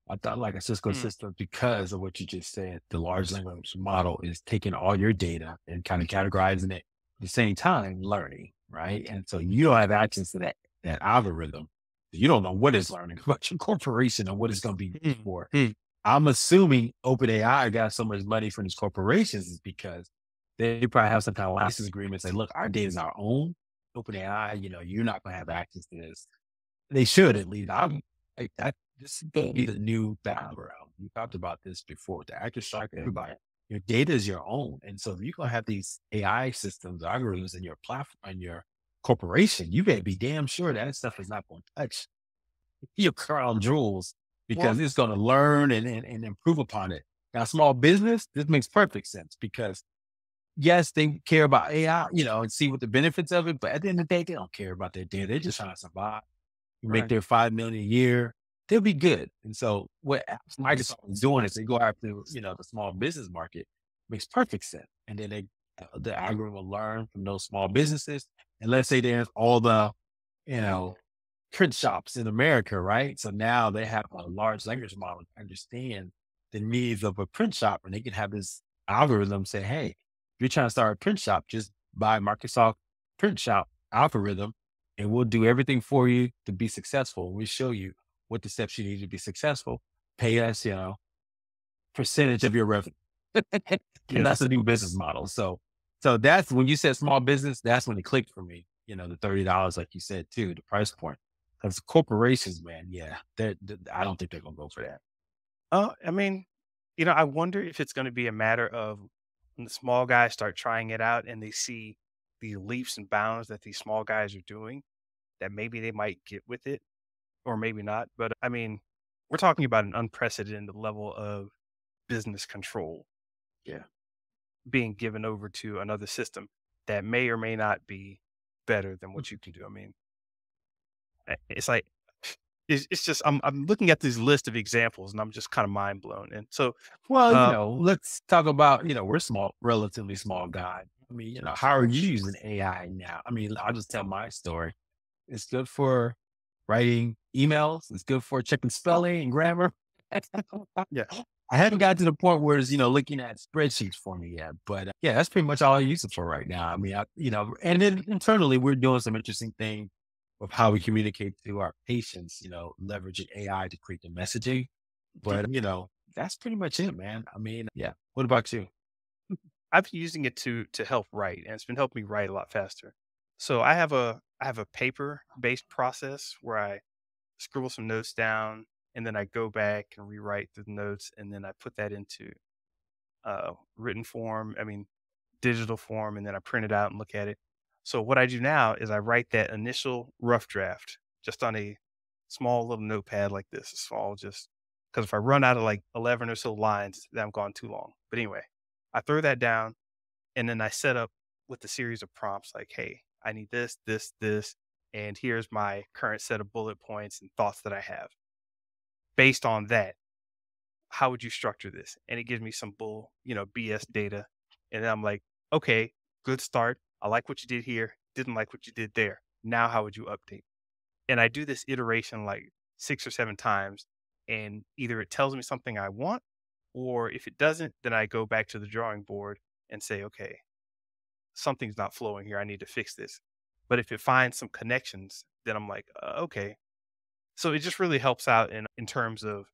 I thought like a Cisco Mm, system because of what you just said. The large language model is taking all your data and kind of categorizing it at the same time learning, right? And so you don't have access to that algorithm. You don't know what it's learning about your corporation and what it's going to be used mm, for. mm. I'm assuming OpenAI got so much money from these corporations is because they probably have some kind of license agreement. Say, look, our data is our own. OpenAI, you're not going to have access to this. They should at least. I'm like that. This is going to be the new battleground. We talked about this before. The actor strike everybody. Your data is your own, and so if you're going to have these AI systems, algorithms in your platform, in your corporation, you better be damn sure that stuff is not going to touch your crown jewels Well, because it's going to learn and improve upon it. Now, small business, this makes perfect sense because yes, they care about AI, and see what the benefits of it, but at the end of the day, they don't care about their data. They're just trying to survive. You make right. their 5 million a year, they'll be good. And so what Microsoft is doing is they go after, the small business market makes perfect sense. And then the algorithm will learn from those small businesses. And let's say there's all the, you know, print shops in America, right? So now they have a large language model to understand the needs of a print shop, and they can have this algorithm say, "Hey, if you're trying to start a print shop, just buy Microsoft Print Shop algorithm, and we'll do everything for you to be successful. We show you what the steps you need to be successful. Pay us, percentage of your revenue." And Yes. that's a new business model. So that's when you said small business, that's when it clicked for me. The $30, like you said too, the price point. Because corporations, man, yeah, I don't think they're gonna go for that. I mean, I wonder if it's going to be a matter of when the small guys start trying it out and they see the leaps and bounds that these small guys are doing, that maybe they might get with it or maybe not. But I mean, we're talking about an unprecedented level of business control Yeah. being given over to another system that may or may not be better than what you can do. I mean, it's like it's just I'm looking at this list of examples and I'm just kind of mind blown. And so, Well, uh, let's talk about, we're small, relatively small guy. I mean, how are you using AI now? I mean, I'll just tell my story. It's good for writing emails. It's good for checking spelling and grammar. yeah, I haven't got to the point where it's, looking at spreadsheets for me yet, but yeah, that's pretty much all I use it for right now. I mean, and then internally we're doing some interesting thing of how we communicate to our patients, leveraging AI to create the messaging. But, that's pretty much it, man. I mean, yeah. What about you? I've been using it to help write, and it's been helping me write a lot faster. So I have a paper based process where I scribble some notes down, and then I go back and rewrite the notes, and then I put that into written form. I mean, digital form, and then I print it out and look at it. So what I do now is I write that initial rough draft just on a small little notepad like this. It's all just because if I run out of like 11 or so lines, then I'm gone too long. But anyway, I throw that down and then I set up with a series of prompts like, hey, I need this, this, this, and here's my current set of bullet points and thoughts that I have. Based on that, how would you structure this? And it gives me some BS data. And then I'm like, okay, good start. I like what you did here. Didn't like what you did there. Now, how would you update? And I do this iteration like 6 or 7 times. And either it tells me something I want, or if it doesn't, then I go back to the drawing board and say, okay, something's not flowing here. I need to fix this. But if it finds some connections, then I'm like, okay. So it just really helps out in terms of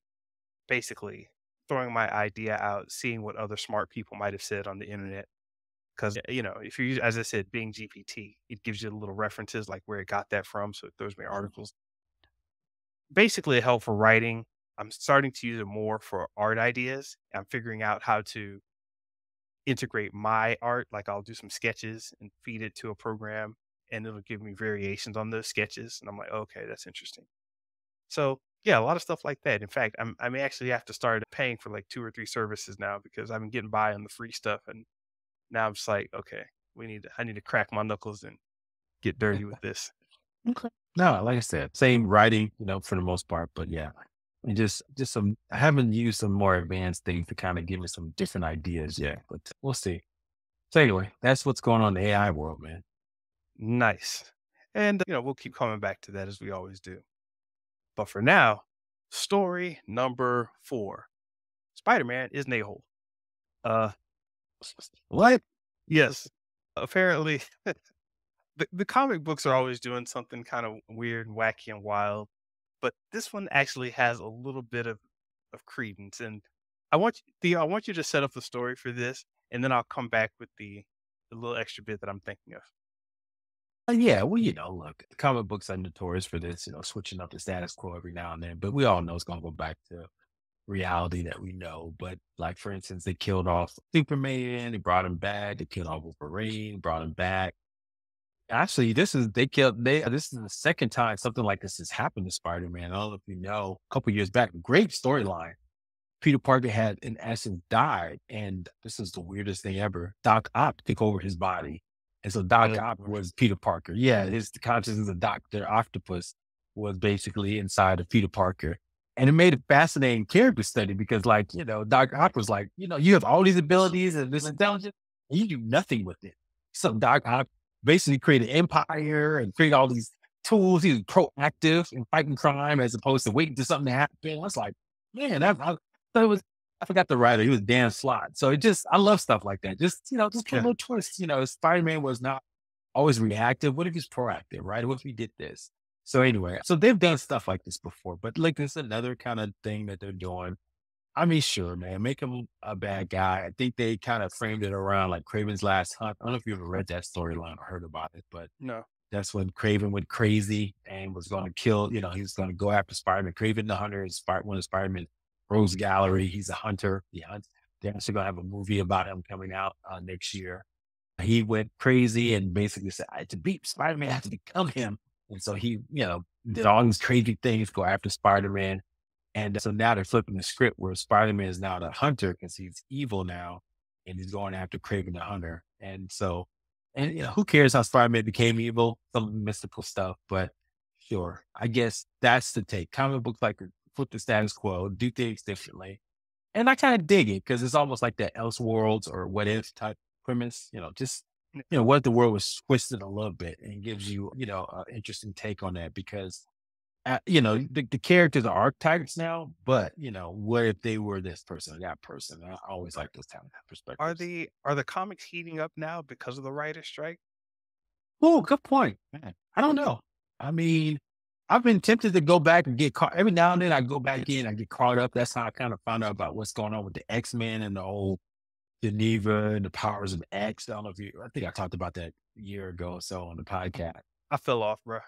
basically throwing my idea out, seeing what other smart people might have said on the internet. Because, if you use, as I said, Bing GPT, it gives you little references like where it got that from. So it throws me articles. Basically, a help for writing. I'm starting to use it more for art ideas. I'm figuring out how to integrate my art. Like I'll do some sketches and feed it to a program and it'll give me variations on those sketches. And I'm like, okay, that's interesting. So yeah, a lot of stuff like that. In fact, I may actually have to start paying for like 2 or 3 services now because I've been getting by on the free stuff, and now I'm just like, okay, I need to crack my knuckles and get dirty with this. Okay. No, like I said, same writing, for the most part, but yeah. And just some, I haven't used some more advanced things to kind of give me some different ideas yet, but we'll see. So anyway, that's what's going on in the AI world, man. Nice. And we'll keep coming back to that as we always do. But for now, story number 4: Spider-Man is an a-hole. Uh, What? yes. Apparently, the comic books are always doing something kind of weird and wacky and wild, but this one actually has a little bit of credence. And I want you to set up the story for this, and then I'll come back with the little extra bit that I'm thinking of. Yeah, well, look, comic books are notorious for this, switching up the status quo every now and then, but we all know it's going to go back to reality that we know. But like, for instance, they killed off Superman, they brought him back, they killed off Wolverine, brought him back. Actually, this is the second time something like this has happened to Spider-Man. I don't know if you know, a couple years back, great storyline. Peter Parker had in essence died, and this is the weirdest thing ever. Doc Ock took over his body, and so Doc Good Ock lord. was Peter Parker. Yeah, his the consciousness of Doctor Octopus was basically inside of Peter Parker, and it made a fascinating character study because, like, Doc Ock was like, you have all these abilities and this intelligence, and you do nothing with it. So Doc Ock basically created an empire and created all these tools. He was proactive in fighting crime as opposed to waiting for something to happen. It's like, man, so it was, I forgot the writer. He was Dan Slott. So I love stuff like that. Just put a Yeah. little twist. Spider-Man was not always reactive. What if he's proactive, right? What if he did this? So anyway, so they've done stuff like this before, but like this another kind of thing that they're doing. I mean, sure, man, make him a bad guy. I think they kind of framed it around like Craven's Last Hunt. I don't know if you ever read that storyline or heard about it, but No. that's when Craven went crazy and was going to kill, he was going to go after Spider-Man. Craven the Hunter is one of Spider-Man Rose Gallery. He's a hunter. He hunts. They're actually going to have a movie about him coming out next year. He went crazy and basically said, to beat Spider-Man, I have to become him. And so he, did all these crazy things, go after Spider-Man. And so now they're flipping the script where Spider-Man is now the hunter because he's evil now and he's going after Craven the hunter. And so, and who cares how Spider-Man became evil? Some mystical stuff, but sure. I guess that's the take. Comic books like flip the status quo, do things differently. And I kind of dig it because it's almost like that Elseworlds or what if type premise, just what if the world was twisted a little bit and gives you, an interesting take on that because the characters are archetypes now, but what if they were this person or that person? I always like those kind of Are perspectives. the comics heating up now because of the writer's strike? Oh, good point. Man, I don't know. I mean, I've been tempted to go back and get caught. Every now and then I go back in, I get caught up. That's how I kind of found out about what's going on with the X-Men and the whole Geneva and the powers of X. I don't know if I think I talked about that a year ago or so on the podcast. I fell off, bro.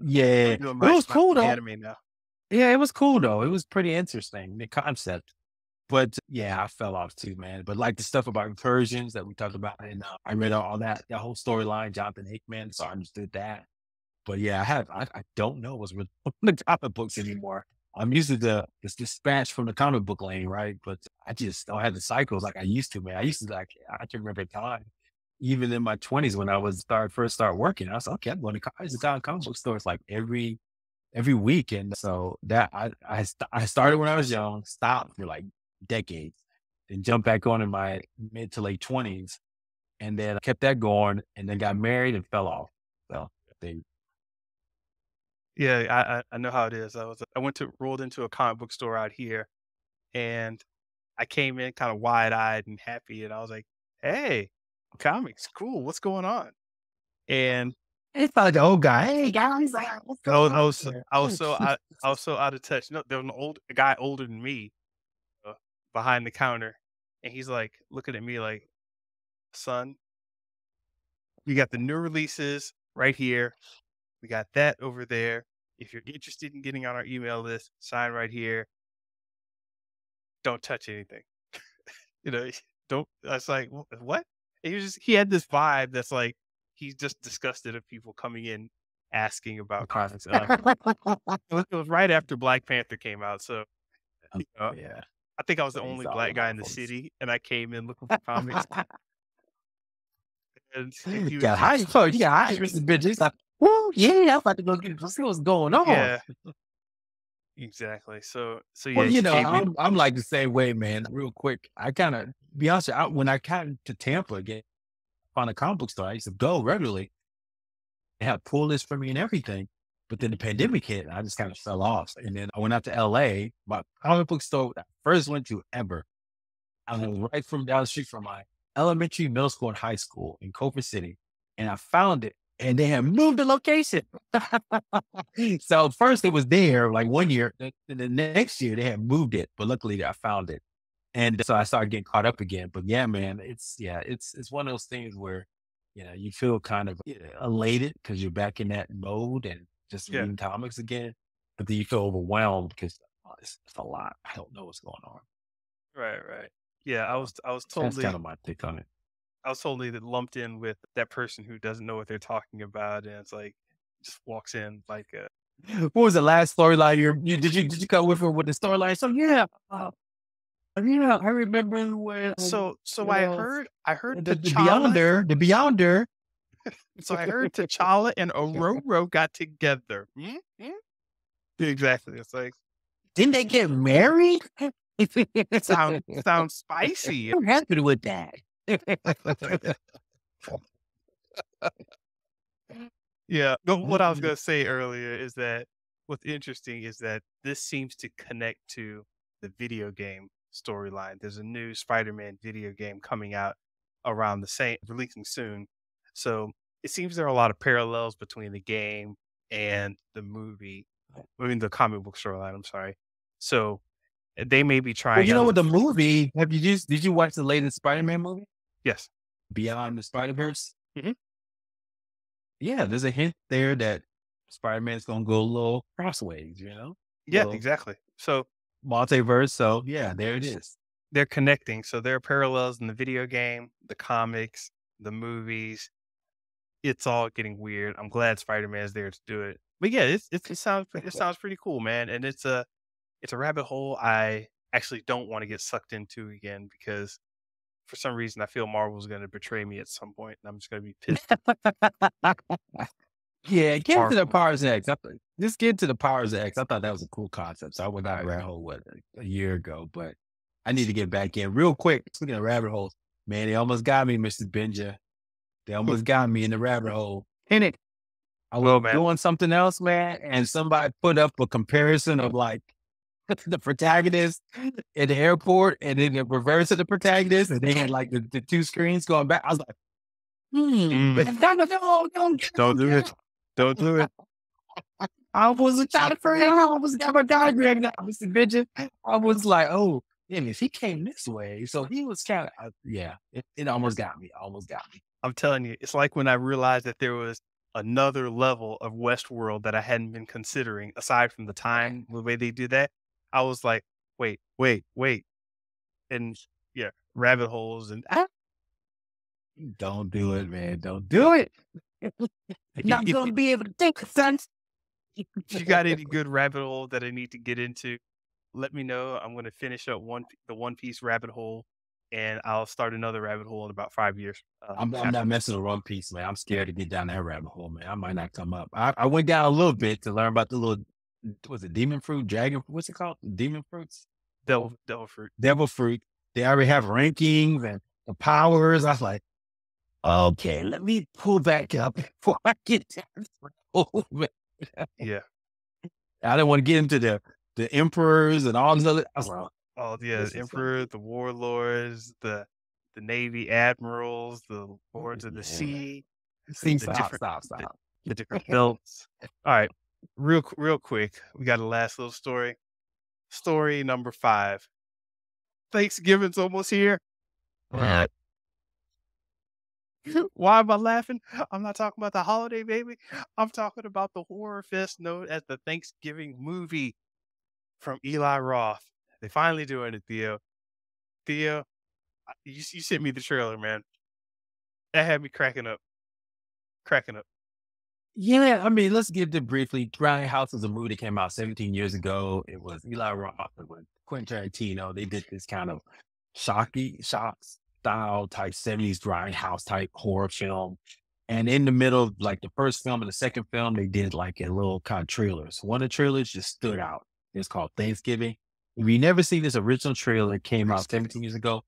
Yeah, I'm it doing was my cool though. anime now. Yeah, it was cool though. It was pretty interesting, the concept. But yeah, I fell off too, man. But like the stuff about incursions that we talked about, and I read all that whole storyline, Jonathan Hickman, so I understood that. But yeah, I don't know what's with the comic books anymore. I'm used to this dispatch from the comic book lane, right? But I just don't have the cycles like I used to, man. I used to I can remember a time, even in my 20s when I was first start working. I was like, okay, I'm going to I used to go to comic book stores like every week. And so that I started when I was young, stopped for like decades, then jumped back on in my mid to late 20s, and then kept that going, and then got married and fell off. So they Yeah, I know how it is. I rolled into a comic book store out here, and I came in kind of wide eyed and happy, and I was like, "Hey, comics, cool. What's going on?" And it's like the old guy. Hey guys, what's I was going I on was so- here? I was so out of touch. No, there was a guy older than me uh, behind the counter, and he's like looking at me like, "Son, we got the new releases right here. We got that over there. If you're interested in getting on our email list, sign right here. Don't touch anything." You know, don't I was like, What?" And he had this vibe that's like he's just disgusted of people coming in asking about comics. It was right after Black Panther came out, so you know, Yeah, I think I was so the he's only all black guy about in the folks. city, and I came in looking for comics, and he was Yeah, just how you call you got high Mr. Bitch. He's like, woo, yeah, I'm about to go see what's going on. yeah, exactly. So yeah, Well, he came in. I'm like the same way, man. Real quick, I kind of be honest. When I came to Tampa again, found a comic book store. I used to go regularly. They had pull lists for me and everything. But then the pandemic hit, and I just kind of fell off. And then I went out to LA. My comic book store that I first went to ever. I was right from down the street from my elementary, middle school, and high school in Culver City. And I found it, and they had moved the location. So first it was there like one year. Then the next year they had moved it, but luckily I found it. And so I started getting caught up again. But yeah, man, it's one of those things where you feel kind of elated because you're back in that mode and just Yeah, reading comics again. But then you feel overwhelmed because it's a lot. I don't know what's going on. right. Yeah, So that's kind of my take on it. I was totally lumped in with that person who doesn't know what they're talking about, and it's like just walks in like What was the last storyline did you come with her with the storyline? So yeah, I remember when So you know I heard the T'Challa. Beyonder. So I heard T'Challa and Ororo got together. Exactly. It's like Didn't they get married? sounds spicy. What happened with that? Yeah. No, what I was gonna say earlier is that what's interesting is that this seems to connect to the video game storyline. There's a new Spider-Man video game coming out around the same releasing soon. So it seems there are a lot of parallels between the game and the movie. I mean the comic book storyline, I'm sorry. So they may be Well, trying out with the movie, did you watch the latest Spider-Man movie? yes. Beyond the Spider-Verse? Mhm. Yeah, there's a hint there that Spider-Man's gonna go a little crossways. Yeah, Little exactly. So multiverse. So yeah, there it is. they're connecting. So there are parallels in the video game, the comics, the movies. It's all getting weird. I'm glad Spider-Man's there to do it. But yeah, it sounds pretty cool, man. And it's a rabbit hole I actually don't want to get sucked into again because for some reason I feel Marvel's going to betray me at some point, and I'm just going to be pissed. Yeah, get into the Marvel. Powers X. Just get to the Powers X. I thought that was a cool concept. So I went down a rabbit hole a year ago, but I need to get back in real quick. Speaking of rabbit holes, man, they almost got me, Mr. Benja. They almost got me in the rabbit hole. In it. I was doing something else, man, and somebody put up a comparison of like the protagonist in the airport and then the reverse of the protagonist, and they had like the two screens going back. I was like, Don't do it. Don't do it. I was trying to figure out. I was never diagramming that, Mr. Benja. I was like, oh, damn, if he came this way, so he was kind of, yeah, it almost got me. Almost got me. I'm telling you, it's like when I realized that there was another level of Westworld that I hadn't been considering aside from the way they do that. I was like, wait. And yeah, rabbit holes and Don't do it, man. Don't do it. Not going to be able to think, son. If you got any good rabbit hole that I need to get into, let me know. I'm going to finish up the One Piece rabbit hole, and I'll start another rabbit hole in about 5 years. I'm not messing with One Piece, man. I'm scared to get down that rabbit hole, man. I might not come up. I went down a little bit to learn about the little, was it demon fruit, dragon? What's it called? Demon fruits? Devil fruit. Devil fruit. They already have rankings and the powers. I was like, okay, let me pull back up before I get down. Oh, man. Yeah. I didn't want to get into the emperors and all this other. I was like, oh yeah, the emperor, the warlords, the Navy admirals, the lords of the sea. Stop. The different belts. All right, real quick, we got a last little story. Story number 5. Thanksgiving's almost here. Why am I laughing? I'm not talking about the holiday, baby. I'm talking about the horror fest known as the Thanksgiving movie from Eli Roth. They finally doing it, Theo. Theo, you sent me the trailer, man. That had me cracking up. Yeah, I mean, let's give it briefly. Grindhouse is a movie that came out 17 years ago. It was Eli Roth and Quentin Tarantino. They did this kind of shock style type 70s Grindhouse type horror film. And in the middle of like the first film and the second film, they did like a little kind of trailers. One of the trailers just stood out. It's called Thanksgiving. If you never seen this original trailer, it came out 17 years ago.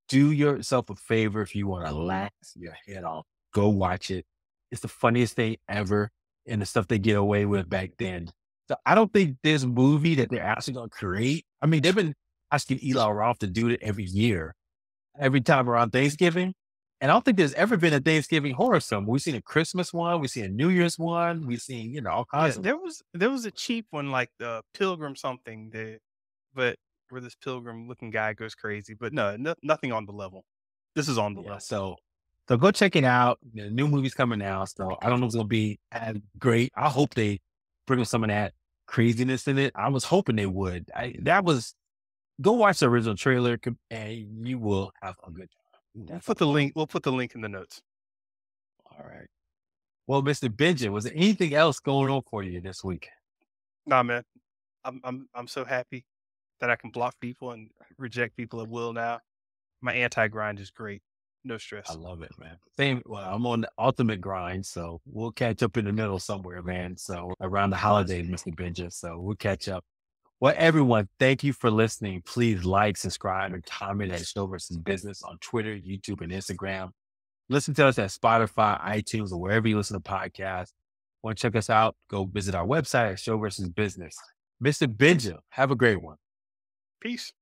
Do yourself a favor if you want to laugh your head off. Go watch it. It's the funniest thing ever, and the stuff they get away with back then. So I don't think this movie that they're actually going to create. I mean, they've been asking Eli Roth to do it every year, every time around Thanksgiving. And I don't think there's ever been a Thanksgiving horror film. We've seen a Christmas one, we've seen a New Year's one, we've seen, all kinds of. There was a cheap one like the Pilgrim something, but where this pilgrim looking guy goes crazy. But no, nothing on the level. This is on the level. So go check it out. The new movie's coming out. So I don't know if it's going to be as great. I hope they bring some of that craziness in it. I was hoping they would. Go watch the original trailer and you will have a good time. We'll put the link in the notes. All right. Well, Mr. Benja, was there anything else going on for you this week? Nah, man. I'm so happy that I can block people and reject people at will now. My anti-grind is great. No stress. I love it, man. Same. Well, I'm on the ultimate grind, so we'll catch up in the middle somewhere, man. So around the holidays, Mr. Benja. So we'll catch up. Well, everyone, thank you for listening. Please like, subscribe, and comment at Show vs. Business on Twitter, YouTube, and Instagram. Listen to us at Spotify, iTunes, or wherever you listen to podcasts. Want to check us out? Go visit our website at Show vs. Business. Mr. Benja, have a great one. Peace.